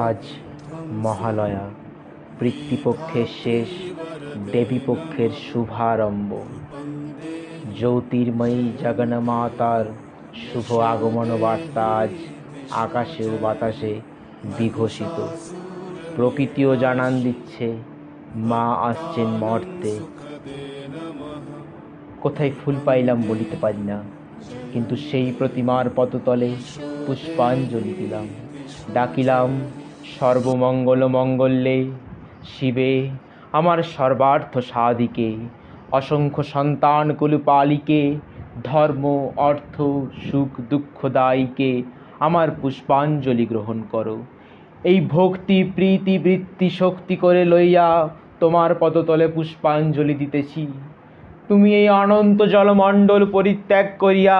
আজ মহালয়া, পিতৃপক্ষের শেষ, দেবীপক্ষের শুভারম্ভ। জ্যোতির্ময়ী জগন্মাতার শুভ আগমন বার্তা আজ আকাশে ও বাতাসে বিঘোষিত। প্রকৃতিও জানান দিচ্ছে মা আসছেন মর্তে। কোথায় ফুল পাইলাম বলিতে পারি না, কিন্তু সেই প্রতিমার পদতলে পুষ্পাঞ্জলি দিলাম। ডাকিলাম সর্বমঙ্গল মঙ্গলে শিবে, আমার সর্বার্থ সাধিকে, অসংখ্য সন্তান কুলপালিকে, ধর্ম অর্থ সুখ দুঃখদায়ীকে আমার পুষ্পাঞ্জলি গ্রহণ করো। এই ভক্তি প্রীতি বৃত্তি শক্তি করে লইয়া তোমার পদতলে পুষ্পাঞ্জলি দিতেছি। তুমি এই অনন্ত জলমণ্ডল পরিত্যাগ করিয়া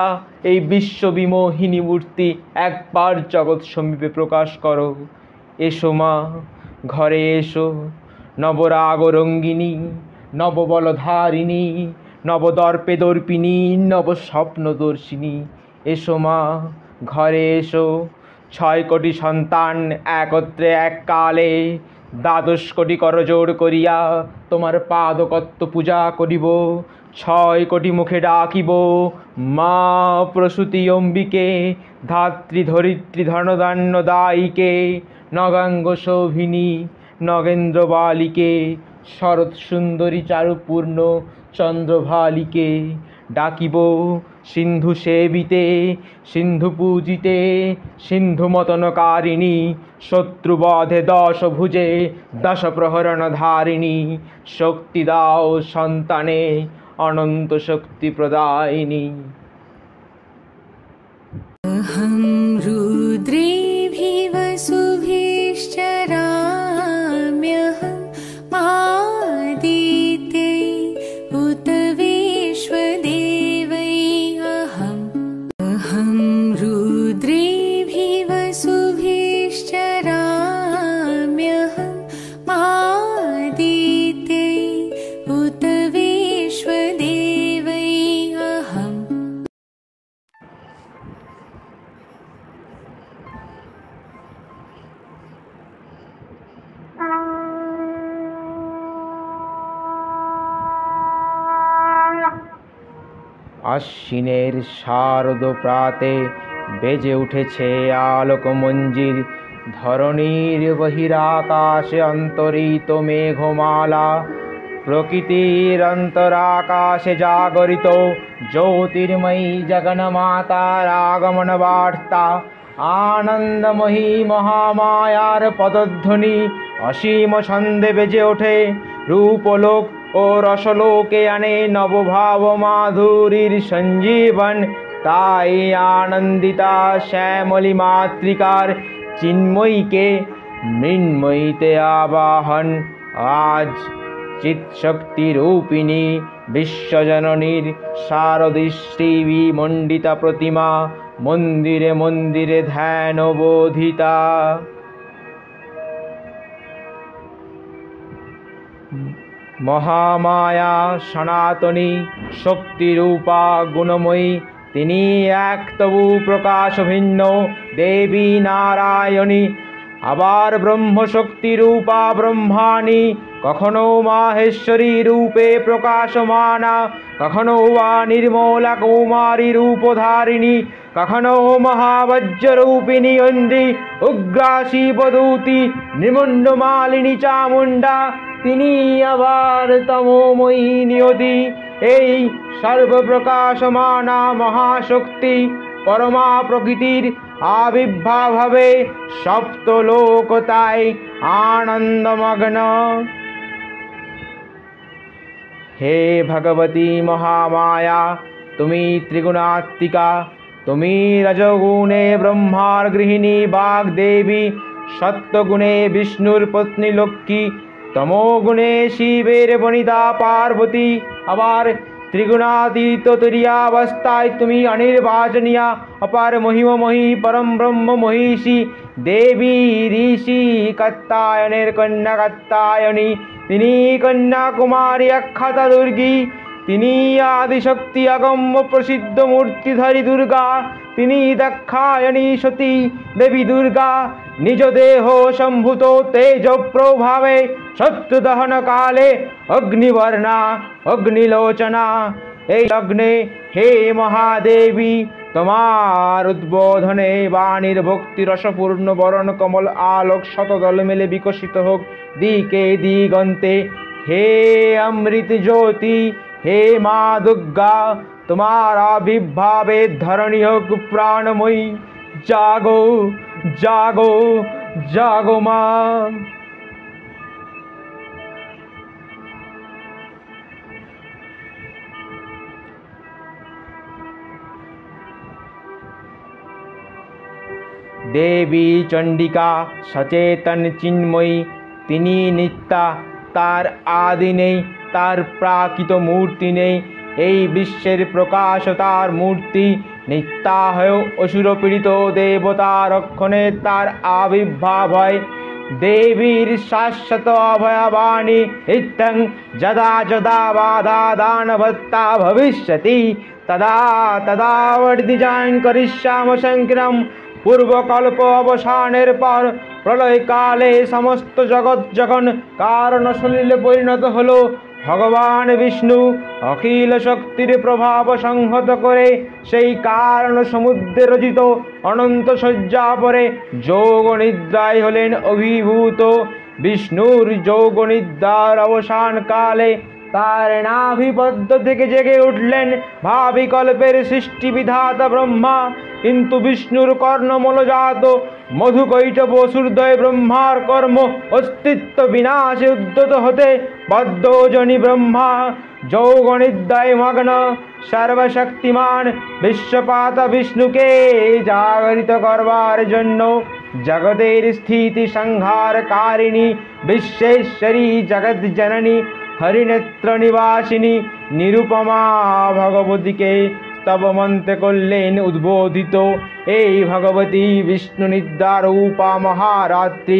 এই বিশ্ববিমোহিনী মূর্তি একবার জগৎ সমীপে প্রকাশ করো। এসো মা, ঘরে এসো, নবরাগ রঙ্গিনী, নববলধারিণী, নবদর্পে দর্পিনী, নবস্বপ্নদর্শিনী। এসো মা, ঘরে এসো। 6 কোটি সন্তান একত্রে এককালে 12 কোটি করজোড় করিয়া তোমার পাদকত্ব পূজা করিব। 6 কোটি মুখে ডাকিব, মা প্রসূতি অম্বিকে, ধাত্রী ধরিত্রী ধনধান্য দায়িকে, নগাঙ্গ শোভিনী নগেন্দ্র বালিকে, শরৎ সুন্দরী চারুপূর্ণ চন্দ্রভালিকে। ডাকিব সিন্ধু সেবিতে, সিন্ধু পূজিতে, সিন্ধু মতনকারিণী, শত্রুবধে 10 ভুজে 10 প্রহরণ ধারিণী। শক্তি দাও সন্তানে, অনন্ত শক্তি প্রদায়িনী। अहं रुद्रेभिः वसुभिश्चराम्यहं मादित्यै उत विश्वदेवै। अहं रुद्रेभिः वसुभिश्चराम्यहं मादित्यै उत विश्वदेवै। আশ্বিনের শারদ প্রাতে বেজে উঠেছে আলোক মঞ্জির। ধরণীর বহিরাকাশে অন্তরিত মেঘমালা, প্রকৃতির অন্তরাকাশে জাগরিত জ্যোতির্ময়ী জগন্মাতার আগমন বার্তা। আনন্দময়ী মহামায়ার পদধ্বনি অসীম ছন্দে বেজে ওঠে। রূপলোক ও রসলোকে আনে নবভাব মাধুরীর সঞ্জীবন। তাই আনন্দিতা শ্যামলী মাতৃকার চিন্ময়ীকে মৃন্ময়ীতে আবাহন। আজ চিৎশক্তি রূপিণী বিশ্বজননীর শারদৃষ্টি বিমণ্ডিতা প্রতিমা মন্দিরে মন্দিরে ধ্যান বোধিতা। মহামায়া সনাতনী শক্তিরূপা গুণময়ী, তিনি এক তবু প্রকাশ ভিন্ন দেবী নারায়ণী। আবার ব্রহ্মশক্তি রূপা ব্রহ্মাণী, কখনো মাহেশ্বরী রূপে প্রকাশমানা, কখনো বা নির্মলা কৌমারী রূপধারিণী, কখনো মহাবজ্র রূপিণী ইন্দ্রী, উগ্রাসী বদূতি নির্মুণ্ডমালিনী চামুণ্ডা। তিনি আবার তমোময়ী নিয়তি। এই সর্বপ্রকাশমানা মহাশক্তি পরমা প্রকৃতির আবির্ভাব হবে সপ্তলোক তাই আনন্দমগ্ন। হে ভগবতী মহামায়া, তুমি ত্রিগুণাত্মিকা। তুমি রজগুণে ব্রহ্মার গৃহিণী বাগদেবী, সত্যগুণে বিষ্ণুর পত্নী লক্ষ্মী, তমোগুণে শিবের বনিতা পার্বতী। আবার ত্রিগুণাতীত তুরীয়াবস্থায় তুমি অনির্বাচনীয়া অপার মহিমময়ী পরম ব্রহ্ম মহিষী দেবী ঋষি কাত্যায়নের কন্যা কাত্যায়নী। তিনি কন্যাকুমারী আখ্যাতা দুর্গী। তিনি আদিশক্তি অগম্য প্রসিদ্ধ মূর্তিধারী দুর্গা। তিনি দাক্ষায়ণী সতী দেবী দুর্গা নিজ দেহ সম্ভূত তেজ প্রভাবে শত্রুদহন কালে অগ্নিবর্ণা অগ্নিলোচনা। এই লগ্নে হে মহাদেবী তোমার উদ্বোধনে বাণীর ভক্তি রসপূর্ণ বরণ কমল আলোক শতদল মেলে বিকশিত হোক দিকে দিগন্তে। হে অমৃত জ্যোতি হে মা দুর্গা তোমার আবির্ভাবে ধরণী হোক প্রাণময়ী। জাগো জাগো জাগো মা। দেবী চণ্ডিকা সচেতন চিন্ময়ী, তিনি নিত্যা, তার আদি নেই, তার প্রাকৃত মূর্তি নেই। এই বিশ্বের প্রকাশ তার মূর্তি, নিত্যা হয়েও অসুরপীড়িত দেবতা রক্ষণে তার আবির্ভাব হয়। দেবীর শাশ্বত অভয়বাণী ইত্যং যদা যদা বাধা দানভত্তা ভবিষ্যতি তদা তদা বর্ধিজান করিষ্যাম শঙ্করম। পূর্বকল্প অবসানের পর প্রলয়কালে সমস্ত জগৎ যখন কারণ সলিলে পরিণত হলো, ভগবান বিষ্ণু অখিল শক্তির প্রভাব সংহত করে সেই কারণ সমুদ্রে রচিত অনন্ত শয্যা পরে যোগ নিদ্রায় হলেন অভিভূত। বিষ্ণুর যোগ নিদ্রার অবসান কালে তার নাভিপদ্ম থেকে জেগে উঠলেন ভাবিকল্পের সৃষ্টি বিধাতা ব্রহ্মা। কিন্তু বিষ্ণুর কর্ণমূলজাত মধুকৈটভ অসুরদ্বয় ব্রহ্মার কর্ম অস্তিত্ব বিনাশে উদ্যত হতে বদ্ধজনী ব্রহ্মা যৌগনিদ্রায় মগ্ন সর্বশক্তিমান বিশ্বপাতা বিষ্ণুকে জাগরিত করবার জন্য জগতের স্থিতি সংহারকারিণী বিশ্বেশ্বরী জগৎ জননী হরিনেত্র নিবাসিনী নিরুপমা ভগবতীকে স্তবমন্ত্রে করলেন উদ্বোধিত। এই ভগবতী বিষ্ণু নিদ্রা রূপা মহারাত্রি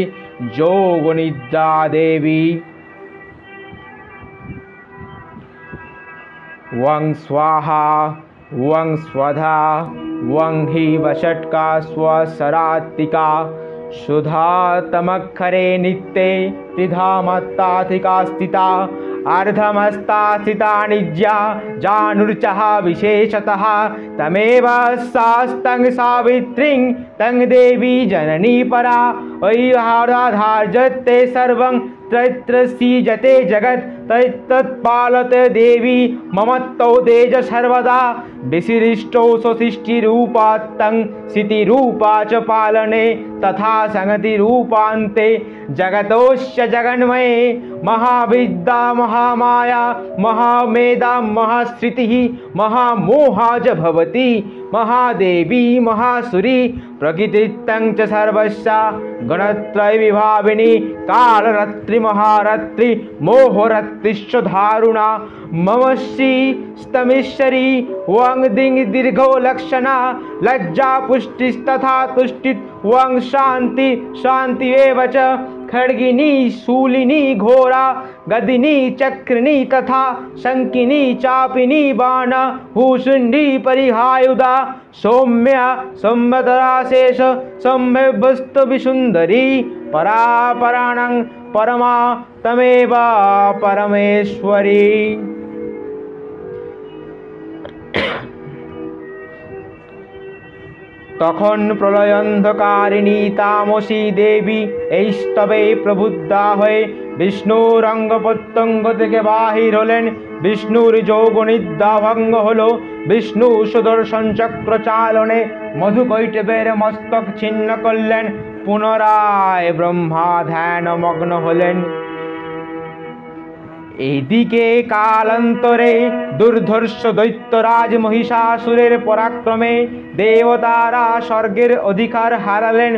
যোগ নিদ্রা দেবী। वं स्वाहा वं स्वधा वं हि वषट्का स्वसरात्तिका सुधा तमक्षरे नित्ये त्रिधा मत्ताधिका स्थिता अर्धमस्ता स्थिता निज्या जानुर्चः विशेषतः तमेव सास्तं सावित्रीं तं देवी जननी परा वैहाराधार्जते सर्वं त्रैत्रसीजते जगत् तत्पालते देवी ममत्तौ तेज सर्वदा विशिष्टौ स्वसृष्टिरूपात्तं स्थितिरूपा च पालने तथा संगतिरूपान्ते जगतोस्य जगन्मये महाविद्या महामाया महामेधा महाश्रुतिः महामोहा च भवति महादेवी महासुरी प्रकृतित्तं च सर्वस्य गणत्रय विभाविनी कालरात्रि महारात्रि मोहरात्रिश्च दारुणा मम श्री स्तमेश्वरी वं दिङ् दीर्घो लक्षणा लज्जा पुष्टिस्तथा तुष्टित् वं शान्ति शान्तिरेव च खड्गिनी शूलिनी घोरा गदिनी चक्रिणी तथा शङ्किनी चापिनी बाणा भूषुण्डी परिहायुधा सौम्या संवदराशेष सम्यवस्तुविसुन्दरी परापराणं परमा तमेव परमेश्वरी। তখন প্রলয়ন্ধকারিণী তামসী দেবী এই স্তবে প্রবুদ্ধা হয়ে বিষ্ণুর অঙ্গ প্রত্যঙ্গ থেকে বাহির হলেন। বিষ্ণুর যৌবনিদ্রা ভঙ্গ হল। বিষ্ণু সুদর্শন চক্র চালনে মধুকৈটবের মস্তক ছিন্ন করলেন। পুনরায় ব্রহ্মা ধ্যান মগ্ন হলেন। এদিকে কালান্তরে দুর্ধর্ষ দৈত্যরাজ মহিষাসুরের পরাক্রমে দেবতারা স্বর্গের অধিকার হারালেন।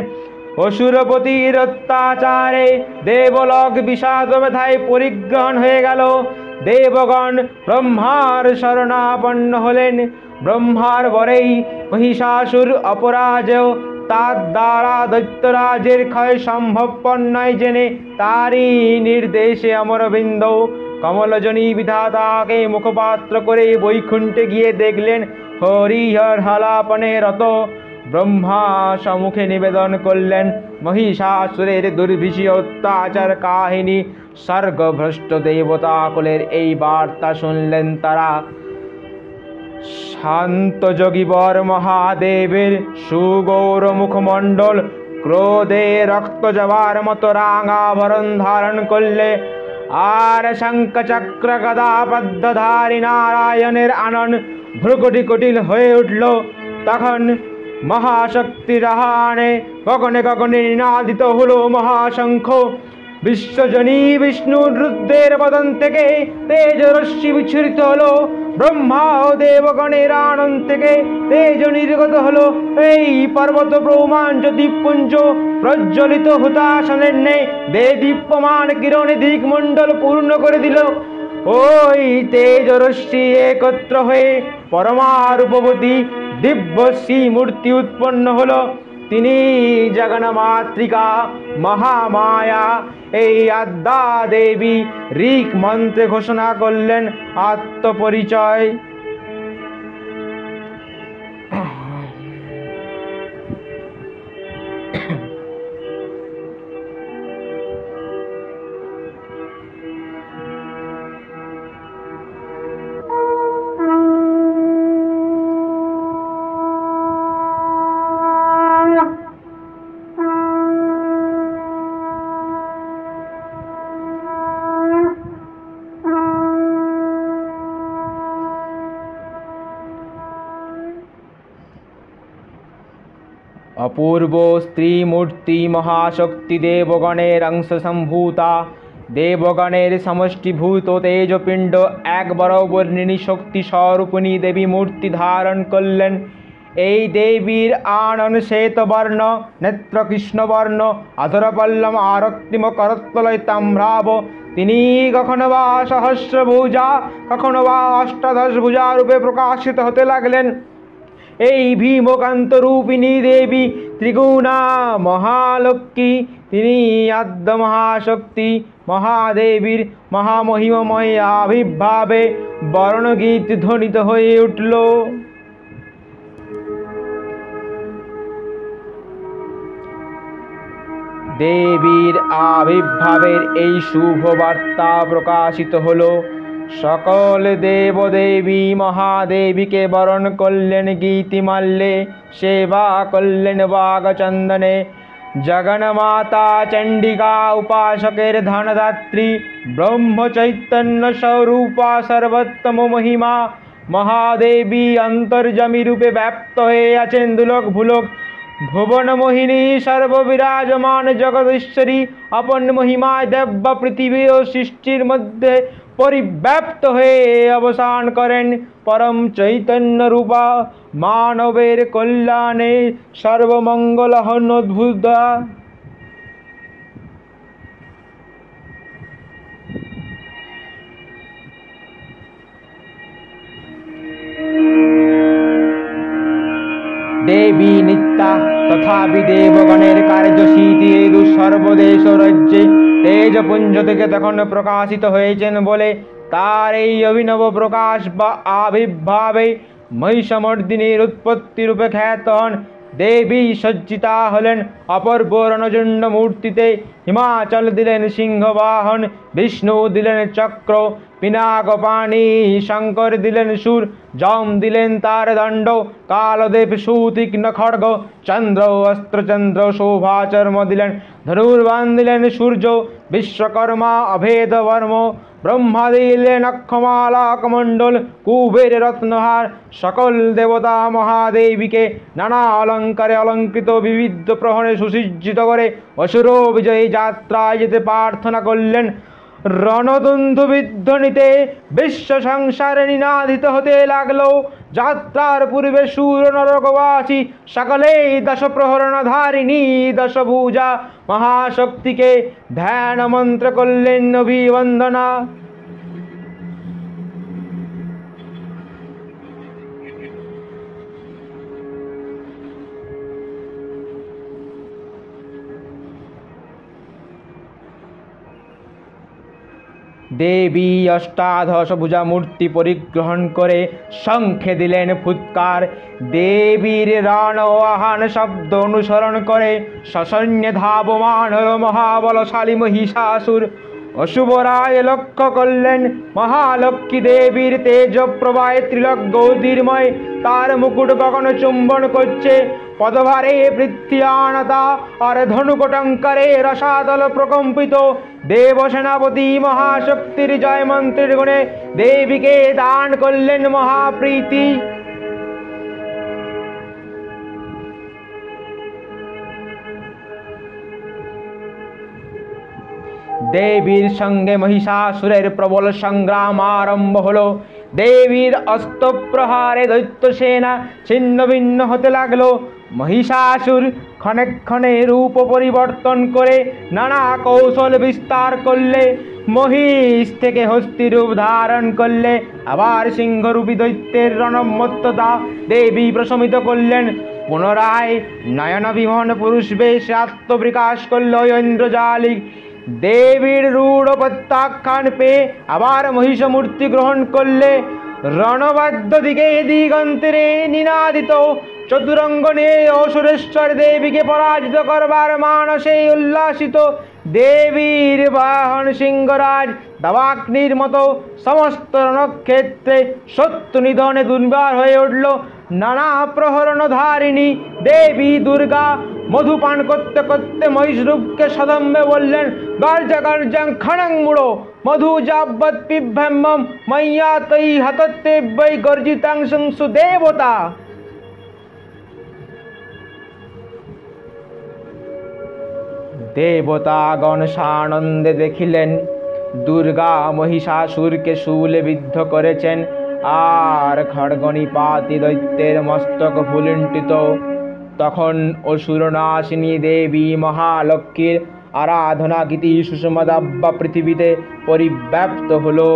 অসুরপতির অত্যাচারে দেবলোক বিষাদ ব্যথায় পরিগ্রহণ হয়ে গেল। দেবগণ ব্রহ্মার শরণাপন্ন হলেন। ব্রহ্মার বরেই মহিষাসুর অপরাজেয়। তার দ্বারা দৈত্যরাজের ক্ষয় সম্ভবপর নয় জেনে তারই নির্দেশে অমরবিন্দ কমলজনী বিধাতাকে মুখপাত্র করে বৈকুণ্ঠে গিয়ে দেখলেন হরিহর হালাপনে রত। ব্রহ্মা সম্মুখে নিবেদন করলেন মহিষাসুরের দুর্বিষী অত্যাচার কাহিনী। স্বর্গভ্রষ্ট দেবতা কুলের এই বার্তা শুনলেন তারা। শান্ত যোগীবর মহাদেবের সুগৌর মুখমণ্ডল ক্রোধে রক্ত যাবার মতো রাঙাভরণ ধারণ করলে, আর শঙ্খ চক্র গদা পদ্মধারী নারায়ণের আনন ভ্রুকুটি কুটিল হয়ে উঠল। তখন মহাশক্তির আহ্বানে গগনে গগনে নিনাদিত হলো মহাশঙ্খ। বিশ্বজনী বিষ্ণুর রুদ্রের বদন থেকে তেজ রশ্মি বিচ্ছুরিত হলো। ব্রহ্মা ও দেবগণের আনন্দ থেকে তেজ নির্গত হলো। এই পর্বত ব্রহ্মাণ্ড দ্বীপপুঞ্জ প্রজ্বলিত হুতাসনের ন্যায় দীপ্যমান কিরণে দিকমণ্ডল পূর্ণ করে দিল। ওই তেজ রশ্মি একত্র হয়ে পরমারূপবতী দিব্যশ্রী মূর্তি উৎপন্ন হলো। তিনি জগন্মাতৃকা মহামায়া। এই আদ্যা দেবী ঋক মন্ত্রে ঘোষণা করলেন আত্মপরিচয়। অপূর্ব স্ত্রীমূর্তি মহাশক্তি দেবগণের অংশ সম্ভূতা। দেবগণের সমষ্টিভূত তেজপিণ্ড এক বরাবর্ণিনী শক্তি স্বরূপিণী দেবী মূর্তি ধারণ করলেন। এই দেবীর আনন শ্বেতবর্ণ, নেত্র কৃষ্ণবর্ণ, অধরপল্লম আরক্তিম করত্তলয় তাম্রাভ। তিনি কখনো বা সহস্রভুজা, কখনো বা অষ্টাদশ ভুজা রূপে প্রকাশিত হতে লাগলেন। এই ভীমকান্ত রূপিণী দেবী ত্রিগুণা মহালক্ষ্মী। তিনি আদ্য মহাশক্তি মহাদেবীর মহামহিমময় আবির্ভাবে বর্ণগীত ধ্বনিত হয়ে উঠল। দেবীর আবির্ভাবের এই শুভ বার্তা প্রকাশিত হলো। সকল দেবদেবী মহাদেবীকে বরণ করলেন গীতিমাল্যে, সেবা করলেন বাগচন্দনে। জগন্মাতা চণ্ডিকা উপাসকের ধনদাত্রী, ব্রহ্ম চৈতন্য স্বরূপা সর্বোত্তম মহিমা মহাদেবী অন্তর্যামী রূপে ব্যাপ্ত হয়ে আছেন দুলোক ভুলোক। ভুবন মোহিনী সর্ববিরাজমান জগদীশ্বরী আপন মহিমায় দেব্য পৃথিবী ও সৃষ্টির মধ্যে পরিব্যাপ্ত হয়ে অবসান করেন। পরম চৈতন্য রূপা মানবের কল্যাণে সর্বমঙ্গল হন অদ্ভুতা। দেবী নিত্যা তথাপি দেবগণের কার্যসিদ্ধি হেতু সর্বদেশ রাজ্যে তেজপুঞ্জ থেকে তখন প্রকাশিত হয়েছেন বলে তার এই অভিনব প্রকাশ বা আবির্ভাবে মহিষমর্দিনীর উৎপত্তি রূপে খ্যাত হন। দেবী সজ্জিতা হলেন অপূর্ব রণজণ্ড মূর্তিতে। হিমাচল দিলেন সিংহবাহন, বিষ্ণু দিলেন চক্র পিনাকপাণি, শঙ্কর দিলেন সুর, যম দিলেন তার দণ্ড, কালদেব সুতীক্ষ্ণ খড়গ, চন্দ্র অস্ত্রচন্দ্র শোভাচর্ম দিলেন, ধনুর্বাণ দিলেন সূর্য, বিশ্বকর্মা অভেদ বর্ম, ব্রহ্মা দিলেন অক্ষমালা কমণ্ডল, কুবের রত্নহার। সকল দেবতা মহাদেবীকে নানা অলঙ্কারে অলঙ্কৃত বিবিধ প্রহরে সুসজ্জিত করে অসুর বিজয়ী যাত্রায় যেতে প্রার্থনা করলেন। রণদুন্দুবিধ্বনিতে বিশ্ব সংসারে নিনাদিত হতে লাগলো। যাত্রার পূর্বে সুর নরকবাসী সকলেই দশ প্রহরণধারিণী দশভুজা মহাশক্তিকে ধ্যান মন্ত্র করলেন অভিবন্দনা। দেবী অষ্টাদশ ভুজা মূর্তি পরিগ্রহণ করে শঙ্খে দিলেন ফুৎকার। দেবীর রণ ও আহান শব্দ অনুসরণ করে সসৈন্যে ধাবমান হল মহাবলশালী মহিষাসুর। অশুভ রায় লক্ষ্য করলেন মহালক্ষ্মী দেবীর তেজ প্রবাহে ত্রিলোক গৌতির্ময়, তার মুকুট গগন চুম্বন করছে। পদভারে পৃথ্বীয়ানতা আর ধনুকটঙ্কারে রসাতল প্রকম্পিত। দেব সেনাপতি মহাশক্তির জয় মন্ত্রের গুণে দেবীকে দান করলেন মহাপ্রীতি। দেবীর সঙ্গে মহিষাসুরের প্রবল সংগ্রাম আরম্ভ হলো। দেবীর অস্ত্র প্রহারে দৈত্য সেনা ছিন্ন ভিন্ন হতে লাগলো। মহিষাসুর ক্ষণে ক্ষণে রূপ পরিবর্তন করে নানা কৌশল বিস্তার করলে। মহিষ থেকে হস্তি রূপ ধারণ করলে, আবার সিংহরূপী দৈত্যের রণমত্ততা দেবী প্রশমিত করলেন। পুনরায় নয়ন বিমোহন পুরুষ বেশে আত্মপ্রকাশ করল ঐন্দ্রজালিক। দেবীর রূঢ় প্রত্যাখ্যান পেয়ে আবার মহিষ মূর্তি গ্রহণ করলে। রণবাদ্য দিকে দিগন্তরে নিনাদিত চতুরঙ্গ নিয়ে অসুরেশ্বর দেবীকে পরাজিত করবার মানসে উল্লাসিত। দেবীর বাহন সিংহরাজ দাবাগ্নির মতো সমস্ত রণক্ষেত্রে শত্রু নিধনে দুর্বার হয়ে উঠল। নানা প্রহরণধারিণী দেবী দুর্গা মধুপান করতে করতে মহিষরূপকে সদম্বে বললেন, গর্জ গর্জং খনং মুড়ো মধু যাবৎ পিভ্যম্মম ময়্যা তৈ হততে বৈ গর্জিতাং সংসু দেবতা। দেবতাগণ সানন্দে দেখিলেন দুর্গা মহিষাসুরকে শূলে বিদ্ধ করেছেন, আর খড়গনিপাতি দৈত্যের মস্তক ভুলুণ্ঠিত। তখন অসুরনাশিনী দেবী মহালক্ষ্মীর আরাধনা গীতি সুষমাদাব্বা পৃথিবীতে পরিব্যাপ্ত হলো।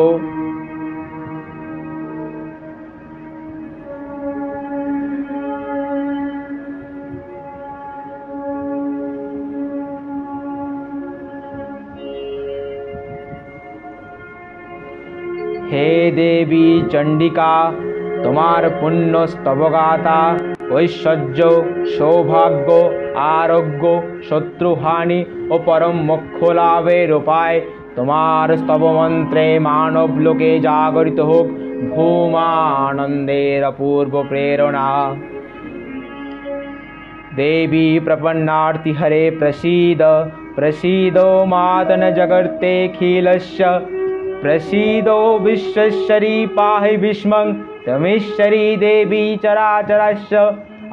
হে দেবী চণ্ডিকা, তোমার পুণ্য স্তবগাথা ঐশ্বর্য সৌভাগ্য আরোগ্য শত্রুহানি ও পরম মোক্ষ লাভের উপায়। তোমার স্তবমন্ত্রে মানব লোকে জাগরিত হোক ভূমানন্দের অপূর্ব প্রেরণা। देवी प्रपन्नार्ति हरे प्रसीद प्रसीदो मातन जगर्तेऽखिलस्य प्रसीदो विश्वेश्वरी पाहि विस्मं तमीश्वरी देवी चराचरस्य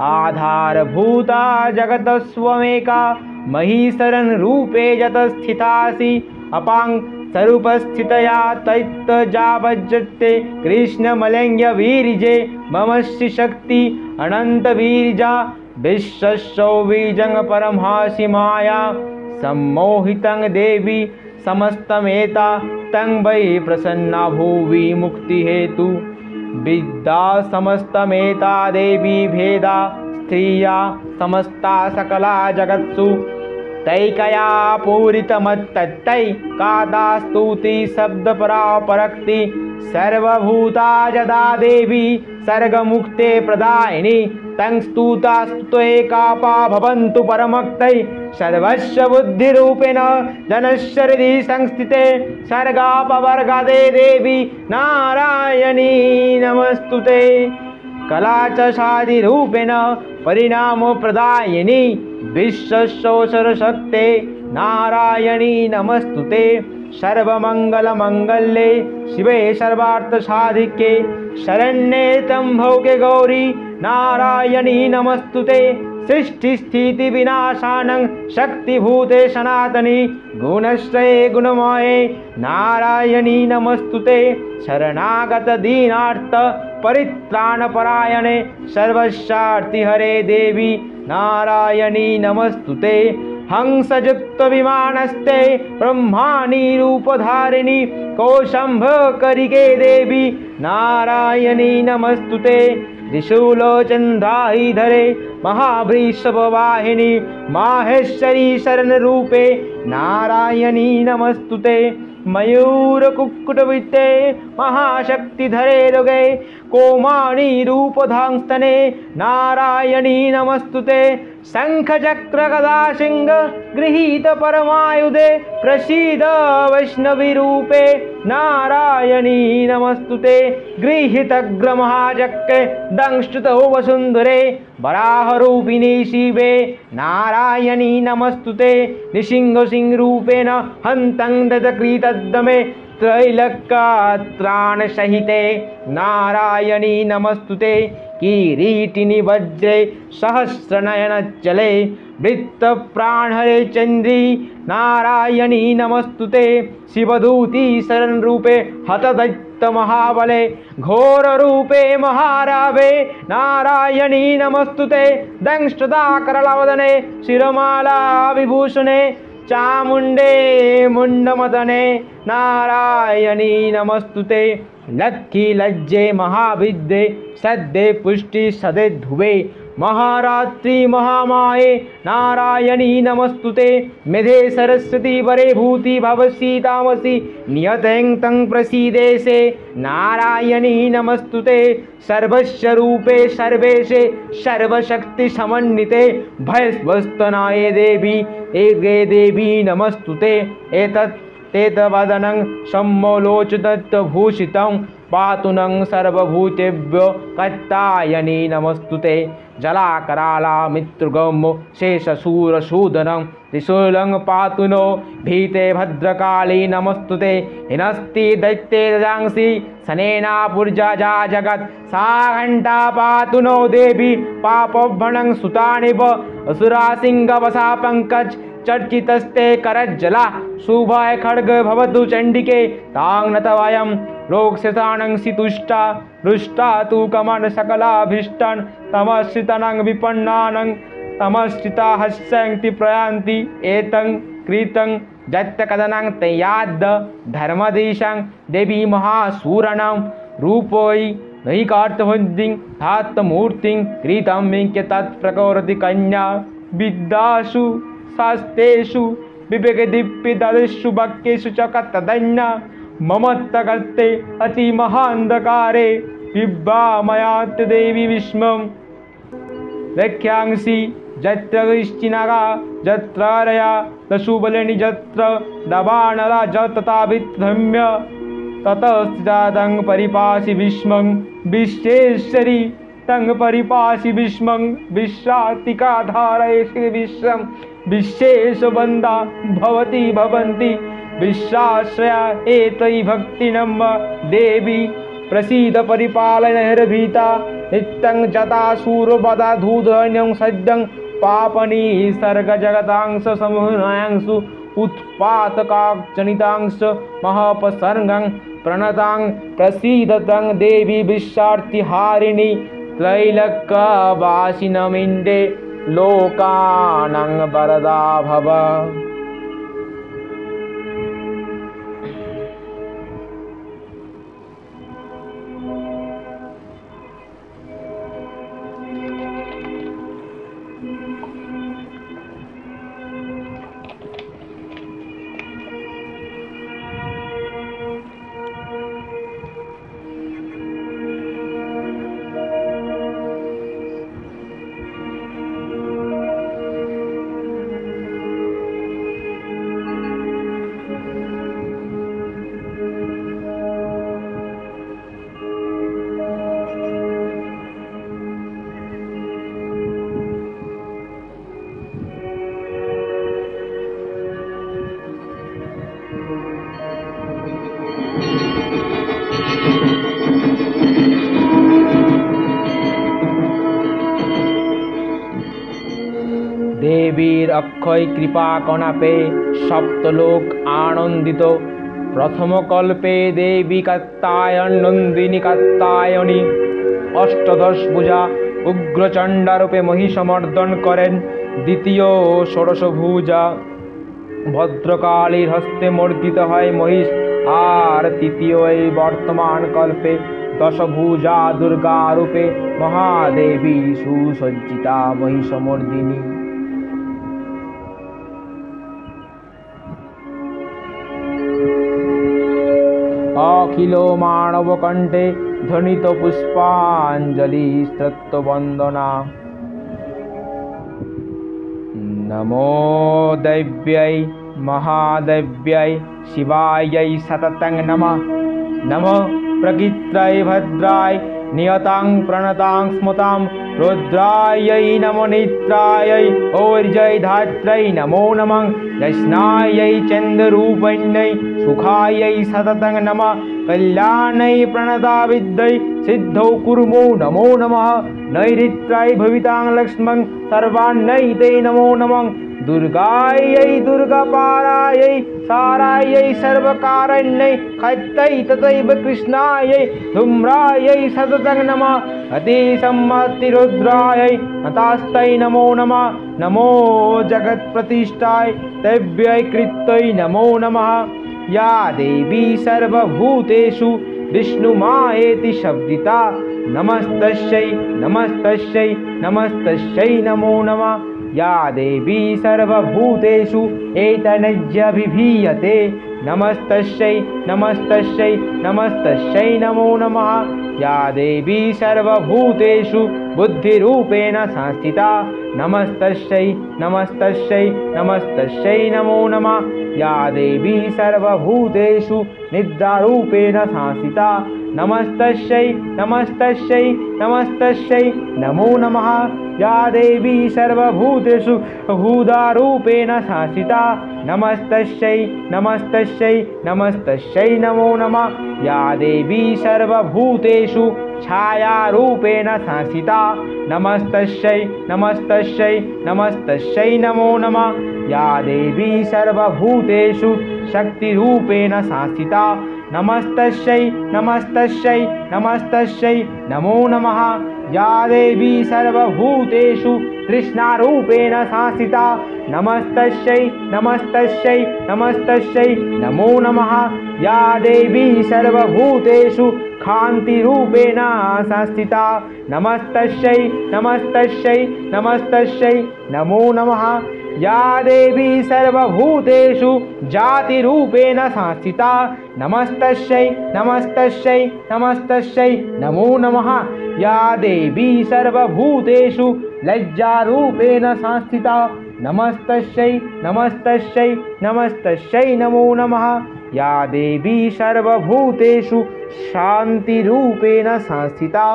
आधारभूता जगतस्त्वमेका महीशरण रूपे यत स्थितासि अपांग स्वरूपस्थितया तैत्तजावज्जते कृष्णमलङ्घ्य वीर्ये मम शक्ति अनंत वीर्जा विश्वस्यो बीजं परमहासि माया सम्मोहितं देवी समस्तमेता तं वै प्रसन्ना भुवि मुक्ति हेतु विद्या समस्तमेता देवी भेदा स्त्रिया समस्ता सकला जगत्सु तैकया पूरितमत्तै कादा स्तुति शब्दपरा परक्ति सर्वभूता यदा देवी सर्गमुक्ते प्रदायिनी तं स्तुता स्तुतेकापा भवन्तु परमक्तै सर्वस्व बुद्धिरूपेण जनस्य हृदि संस्थिते सर्गापवर्गदे देवी नारायणी नमस्तुते कला च साधिरूपेण परिणामो प्रदायिनी विश्वशोषरशक्ते नारायणी नमस्तुते सर्वमंगलमंगल्ये शिवे सर्वार्थसाधिके शरण्ये त्र्यंबके गौरी नारायणी नमस्तुते सृष्टिस्थितिविनाशानं शक्तिभूते सनातनी गुणश्रये गुणमये नारायणी नमस्तुते शरणागत दीनार्थ परित्राणपरायणे सर्वस्यार्तिहरे देवी नारायणी नमस्तुते हंसयुक्त विमानस्ते ब्रह्माणी रूपधारिणी कौशंभकरिके देवी नारायणी नमस्तुते त्रिशूलचन्द्राहिधरे महावृषभवाहिनी माहेश्वरी शरण रूपे नारायणी नमस्तुते मयूर कुक्कुटविते महाशक्तिधरे रोगे कोमाणी रूपधांस्तने नारायणी नमस्तुते शंख चक्र गदा सिंह गृहीत परमायुधे प्रसीद वैष्णवी रूपे नारायणी नमस्तुते गृहीतग्र महाचक्रे दंष्टुत वसुंधरे वराहरूपिणी शिवे नारायणी नमस्तुते निसिंह सिंह रूपेण हन्तं ददकृतद्दमे त्रैलक्यत्राण सहिते नारायणी नमस्तुते किरीटिनि वज्रे सहस्रनयनज्जले वृत्तप्राणहरे चन्द्री नारायणी नमस्तुते शिवदूती शरण रूपे हतदैत्य महाबले घोर रूपे महारावे नारायणी नमस्तुते दंष्टदाकरलवदने शिरोमाला विभूषणे चामुंडे मुंडमदने नारायणी नमस्तुते लक्की लज्जे महाविद्ये सद्ये पुष्टि सदे ध्रुवे महारात्रि महामाये नारायणी नमस्तुते मेधे सरस्वती वरे भूति भवसी तामसी नियतं तं प्रसीदेशे नारायणी नमस्तुते सर्वस्य रूपे सर्वेशे सर्वशक्ति समन्विते भयस्वस्तनाये देवी एगे देवी नमस्तुते एतत् तेतवदनं सम्मोलोचदत्तभूषितं पातु नः सर्वभूतेभ्यो कात्यायनी नमस्तुते जलाकराला मित्रगौमो शेषशूरशूदनं त्रिशूलं पातु नो भीते भद्रकाली नमस्तुते हिनस्ति दैत्ये दजांसि सनेना पुर्जा जा जगत् सा घण्टा पातु नो देवी पापभणं सुतानिव असुरासिंहवसा पङ्कज चर्चितस्ते करज्जला शुभय खड्ग भवतु चंडिके तां नतवयं रोगशतानं तुष्टा रुष्टा तु कमन सकलाभीष्टान् तमश्रितानां विपन्नानां तमश्रिता हस्यन्ति प्रयान्ति एतं कृतं जत्तकदनं तयाद् धर्मदेशां देवी महासूराणां रूपोयि नैकार्थबुद्धिं धात्तमूर्तिं कृतं विङ्क्य तत्प्रकौरति कन्या विद्यासु शास्त्रेषु विवेकदीप्तिदादिषु वाक्येषु च कतदन्या ममत्तकर्ते अतिमहान्धकारे विभ्रामयात् देवी विस्मं रक्ष्यांसि यत्र वृश्चिनागा यत्र रया दशुबलिनी यत्र दवानला तथा विध्रम्य ततस्थितं परिपासि विस्मं विश्वेश्वरी तं परिपासि विस्मं विश्रातिकाधारयसि विश्वं विश्वेशबन्धा भवति भवन्ति विश्वाश्रया एतै भक्तिनं देवी प्रसीद परिपालनैर्भीता नित्यं जतासूरवदा धूधन्यं सद्यं पापनी सर्गजगतांश समूहांशु उत्पातकाजनितांश महापसर्गं प्रणतां प्रसीदतं देवी विश्वार्तिहारिणी त्रैलक्यवासिनमिन्दे लोकानां वरदा भव। देवीर अक्षय कृपा कणापे सप्तलोक आनंदित प्रथम कल्पे देवी कात्यायनंदिनी कात्यायनी अष्टदश पूजा उग्रचंडा रूपे महिषमर्दन करें द्वितीय षोडश भुजा भद्रकालीर हस्ते मर्दित है महिष और तृतीय वर्तमान कल्पे दशभुजा दुर्गा रूपे महादेवी सुसज्जिता महिषमर्दिनी। अखिलो मानव कंठे ध्वनित पुष्पांजलि स्तोत्र वंदना। नमो दैव्यै महादैव्यै शिवायै सततं नमः। नमः प्रकृत्यै भद्राय नियतां प्रणतां स्मृतां रुद्रायै नमो निद्रायै ऊर्जै धात्रै नमो नमः। यज्ञायै चन्द्ररूपिण्यै सुखायै सततं नमः। कल्याणै प्रणता विद्यै सिद्धौ कुर्मो नमो नमः। नैऋत्यै भवितां लक्ष्मं सर्वाण्यै ते नमो नमः। दुर्गायै दुर्गापारायै सारायै सर्वकारण्यै खत्यै तथैव कृष्णायै धूम्रायै सततं नमः। अतिसम्मतिरुद्रायै नतास्मै नमो नमः। नमो जगत्प्रतिष्ठाय देव्यै कृत्यै नमो नमः। या देवी सर्वभूतेषु विष्णुमायेति शब्दिता नमस्तस्यै नमस्तस्यै नमस्तस्यै नमो नमः। या देवी सर्वभूतेषु एतनज्यभिधीयते नमस्तस्यै नमस्तस्यै नमस्तस्यै नमो नमः। या देवी सर्वभूतेषु बुद्धिरूपेण संस्थिता नमस्तस्यै नमस्तस्यै नमस्तस्यै नमो नमः। या देवी सर्वभूतेषु निद्रारूपेण संस्थिता नमस्तस्यै नमस्तस्यै नमस्तस्यै नमो नमः। या देवी सर्वभूतेषु भूतारूपेण संस्थिता नमस्तस्यै नमस्तस्यै नमस्तस्यै नमो नमः। या देवी सर्वभूतेषु छायारूपेण संस्थिता नमस्तस्यै नमस्तस्यै नमस्तस्यै नमो नमः। या देवी सर्वभूतेषु शक्तिरूपेण संस्थिता नमस्तस्यै नमस्तस्यै नमस्तस्यै नमो नमः। या देवी सर्वभूतेषु तृष्णारूपेण संस्थिता नमस्तस्यै नमस्तस्यै नमस्तस्यै नमो नमः। या देवी सर्वभूतेषु कान्तिरूपेण संस्थिता नमस्तस्यै नमस्तस्यै नमस्तस्यै नमो नमः। या देवी सर्वभूतेषु जातिरूपेण संस्थिता नमस्तस्यै नमस्तस्यै नमस्तस्यै नमो नमः। या देवी सर्वभूतेषु लज्जारूपेण संस्थिता नमस्तस्यै नमस्तस्यै नमस्तस्यै नमो नमः। या देवी सर्वभूतेषु शान्तिरूपेण संस्थिता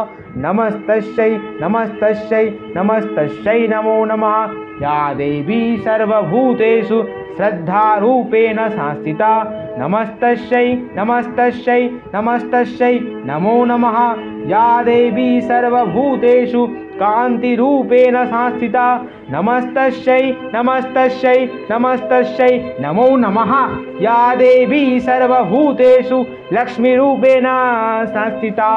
नमस्तस्यै नमस्तस्यै नमस्तस्यै नमो नमः। या देवी सर्वभूतेषु श्रद्धारूपेण संस्थिता नमस्तस्यै नमस्तस्यै नमस्तस्यै नमो नमः। या देवी सर्वभूतेषु कान्तिरूपेण संस्थिता नमस्तस्यै नमस्तस्यै नमस्तस्यै नमो नमः। या देवी सर्वभूतेषु लक्ष्मीरूपेण संस्थिता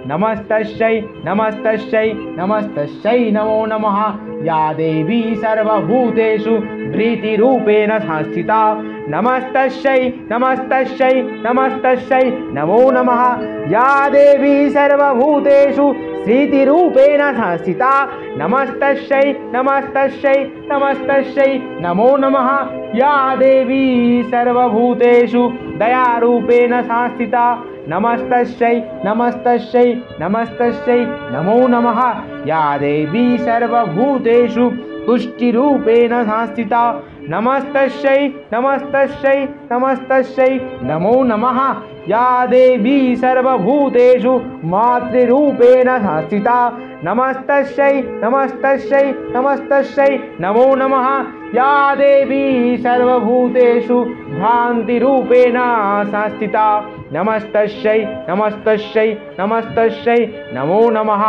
नमस्तस्यै नमस्तस्यै नमस्तस्यै नमो नमः। या देवी सर्वभूतेषु प्रीतिरूपेण संस्थिता नमस्तस्यै नमस्तस्यै नमस्तस्यै नमो नमः। या देवी सर्वभूतेषु स्थितिरूपेण संस्थिता नमस्तस्यै नमस्तस्यै नमस्तस्यै नमो नमः। या देवी सर्वभूतेषु दयारूपेण संस्थिता नमस्तस्यै नमस्तस्यै नमस्तस्यै नमो नमः। या देवी सर्वभूतेषु पुष्टिरूपेण संस्थिता नमस्तस्यै नमस्तस्यै नमस्तस्यै नमो नमः। या देवी सर्वभूतेषु मातृरूपेण संस्थिता नमस्तस्यै नमस्तस्यै नमस्तस्यै नमो नमः। या देवी सर्वभूतेषु भ्रान्तिरूपेण संस्थिता नमस्तस्यै नमस्तस्यै नमस्तस्यै नमो नमः।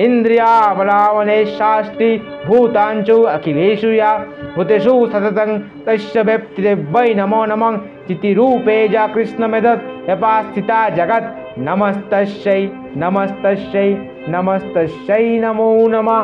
इन्द्रियावलावने शास्त्री भूतांचु अखिलेषु या भूतेषु सततं तस्य व्यक्तिते वै नमो नमः। चितिरूपे च कृष्णमेतत् व्यपास्थिता जगत् नमस्तस्यै नमस्तस्यै नमस्तस्यै नमो नमः।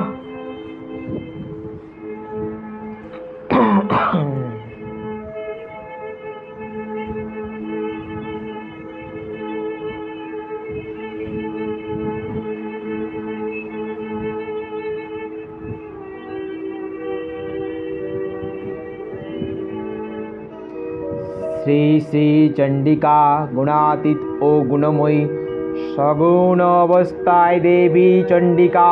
শ্রী শ্রী চণ্ডিকা গুণাতীত ও গুণময়ী সগুণ অবস্থায় দেবী চণ্ডিকা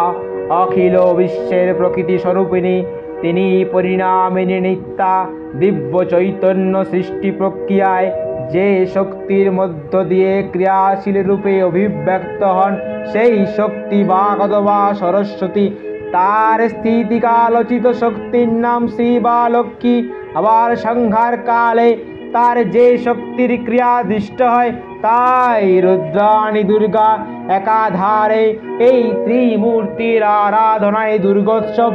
অখিল বিশ্বের প্রকৃতি স্বরূপিণী। তিনি পরিণামিনী নিত্যা দিব্য চৈতন্য সৃষ্টি প্রক্রিয়ায় যে শক্তির মধ্য দিয়ে ক্রিয়াশীল রূপে অভিব্যক্ত হন সেই শক্তি বাক অথবা সরস্বতী। তার স্থিতিকালোচিত শক্তির নাম শ্রী বা লক্ষ্মী। আবার সংহার কালে তার যে শক্তির ক্রিয়া দৃষ্ট হয় তাই রুদ্রাণী দুর্গা। একাধারে এই ত্রিমূর্তির আরাধনায় দুর্গোৎসব।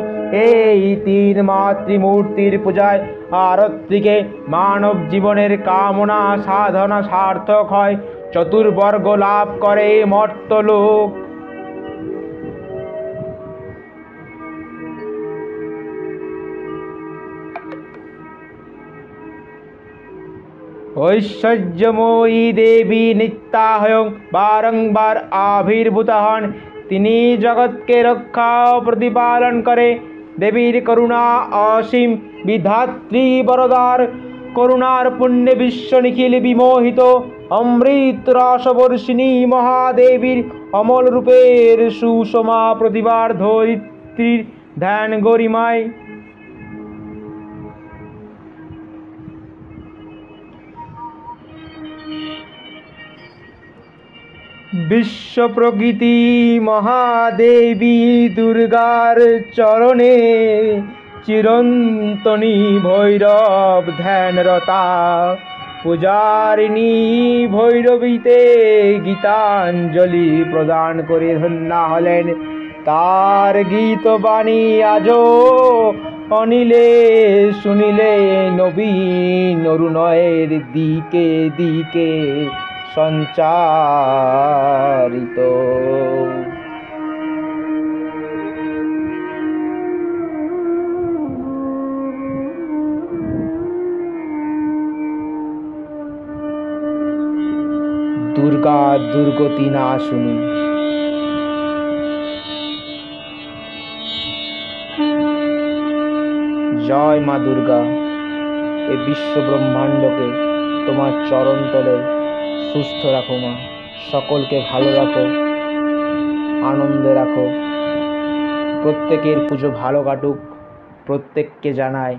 এই তিন মাতৃমূর্তির পূজায় আরত্রিকে মানব জীবনের কামনা সাধনা সার্থক হয়, চতুর্বর্গ লাভ করে মর্ত্যলোক। ঐশ্বর্যময়ী দেবী নিত্যাহয়ং বারংবার আবির্ভূত হন। তিনি জগৎকে রক্ষা ও প্রতিপালন করে। দেবীর করুণা অসীম, বিধাত্রী বরদার করুণার পুণ্যে বিশ্ব নিখিল বিমোহিত। অমৃত রসবর্ষিণী মহাদেবীর অমল রূপের সুষমা প্রতিভার ধরিত্রীর ধ্যান গরিমায়। বিশ্ব প্রকৃতি মহাদেবী দুর্গার চরণে চিরন্তনী ভৈরব ধ্যানরতা। পূজারিণী ভৈরবীতে গীতাঞ্জলি প্রদান করে ধন্যা হলেন। তার গীতবাণী আজও অনিলে শুনিলে নবীন অরুণয়ের দিকে দিকে সঞ্চারিত। দুর্গা দুর্গতি না শুনি। জয় মা দুর্গা। এই বিশ্ব ব্রহ্মাণ্ডকে তোমার চরণ তলে সুস্থ রাখো মা। সকলকে ভালো রাখো, আনন্দে রাখো। প্রত্যেকের পুজো ভালো কাটুক। প্রত্যেককে জানায়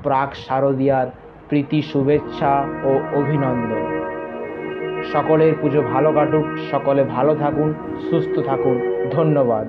প্রাক শারদীয়ার প্রীতি শুভেচ্ছা ও অভিনন্দন। সকলের পুজো ভালো কাটুক, সকলে ভালো থাকুন, সুস্থ থাকুন। ধন্যবাদ।